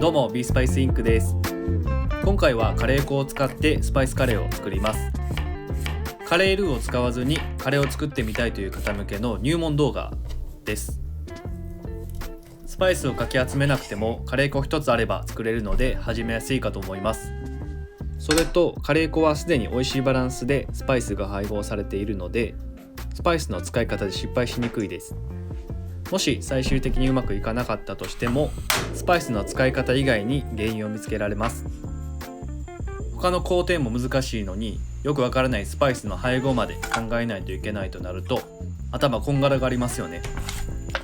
どうも B スパイスインクです。今回はカレー粉を使ってスパイスカレーを作ります。カレールーを使わずにカレーを作ってみたいという方向けの入門動画です。スパイスをかき集めなくてもカレー粉一つあれば作れるので始めやすいかと思います。それとカレー粉はすでに美味しいバランスでスパイスが配合されているのでスパイスの使い方で失敗しにくいです。もし最終的にうまくいかなかったとしてもスパイスの使い方以外に原因を見つけられます。他の工程も難しいのによくわからないスパイスの配合まで考えないといけないとなると頭こんがらがりますよね。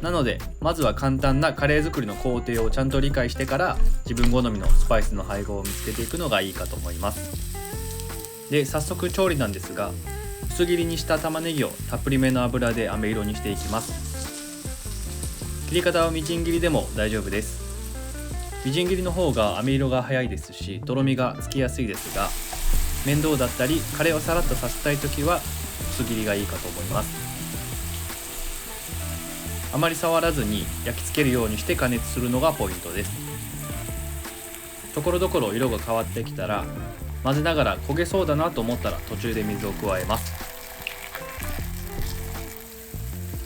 なのでまずは簡単なカレー作りの工程をちゃんと理解してから自分好みのスパイスの配合を見つけていくのがいいかと思います。で、早速調理なんですが、薄切りにした玉ねぎをたっぷりめの油で飴色にしていきます。切り方はみじん切りでも大丈夫です。みじん切りの方が飴色が早いですしとろみがつきやすいですが、面倒だったりカレーをさらっとさせたいときは薄切りがいいかと思います。あまり触らずに焼き付けるようにして加熱するのがポイントです。ところどころ色が変わってきたら混ぜながら焦げそうだなと思ったら途中で水を加えます。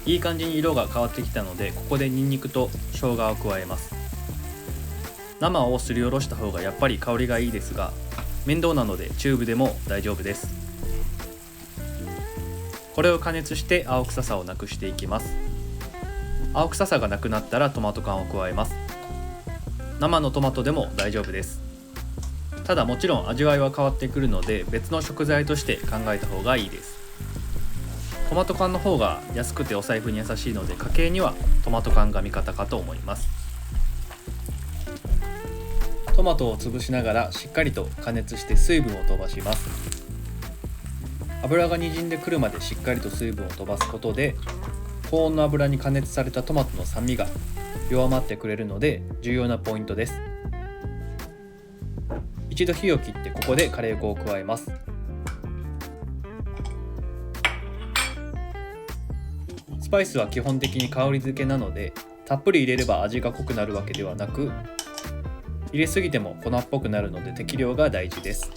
いい感じに色が変わってきたのでここでニンニクと生姜を加えます。生をすりおろした方がやっぱり香りがいいですが面倒なのでチューブでも大丈夫です。これを加熱して青臭さをなくしていきます。青臭さがなくなったらトマト缶を加えます。生のトマトでも大丈夫です。ただもちろん味わいは変わってくるので別の食材として考えた方がいいです。トマト缶の方が安くてお財布に優しいので家計にはトマト缶が味方かと思います。トマトを潰しながらしっかりと加熱して水分を飛ばします。油がにじんでくるまでしっかりと水分を飛ばすことで高温の油に加熱されたトマトの酸味が弱まってくれるので重要なポイントです。一度火を切ってここでカレー粉を加えます。スパイスは基本的に香り付けなのでたっぷり入れれば味が濃くなるわけではなく入れすぎても粉っぽくなるので適量が大事です。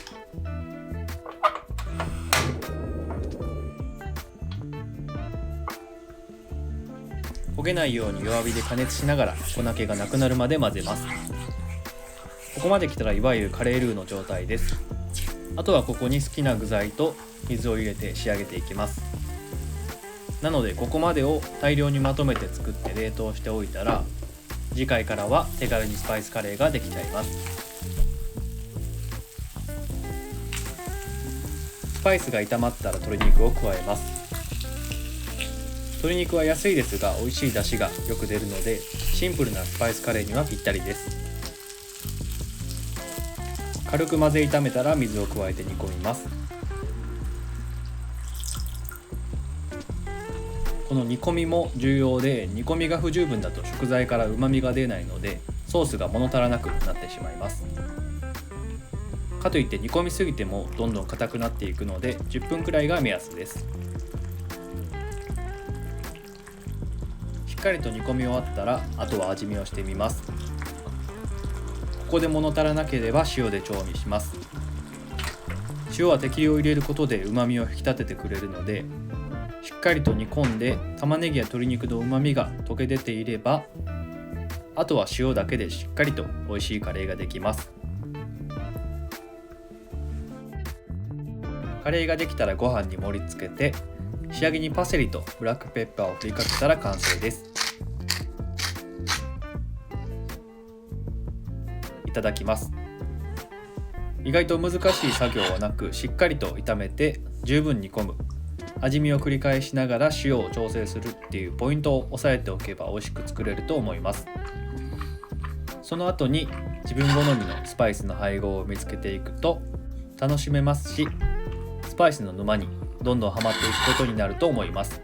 焦げないように弱火で加熱しながら粉気がなくなるまで混ぜます。ここまで来たらいわゆるカレールーの状態です。あとはここに好きな具材と水を入れて仕上げていきます。なのでここまでを大量にまとめて作って冷凍しておいたら次回からは手軽にスパイスカレーができちゃいます。スパイスが炒まったら鶏肉を加えます。鶏肉は安いですが美味しい出汁がよく出るのでシンプルなスパイスカレーにはぴったりです。軽く混ぜ炒めたら水を加えて煮込みます。この煮込みも重要で煮込みが不十分だと食材から旨味が出ないのでソースが物足らなくなってしまいます。かといって煮込みすぎてもどんどん硬くなっていくので10分くらいが目安です。しっかりと煮込み終わったらあとは味見をしてみます。ここで物足らなければ塩で調味します。塩は適量入れることで旨味を引き立ててくれるのでしっかりと煮込んで玉ねぎや鶏肉の旨味が溶け出ていればあとは塩だけでしっかりと美味しいカレーができます。カレーができたらご飯に盛り付けて仕上げにパセリとブラックペッパーを振りかけたら完成です。いただきます。意外と難しい作業はなくしっかりと炒めて十分煮込む、味見を繰り返しながら塩を調整するっていうポイントを押さえておけば美味しく作れると思います。その後に自分好みのスパイスの配合を見つけていくと楽しめますしスパイスの沼にどんどんハマっていくことになると思います。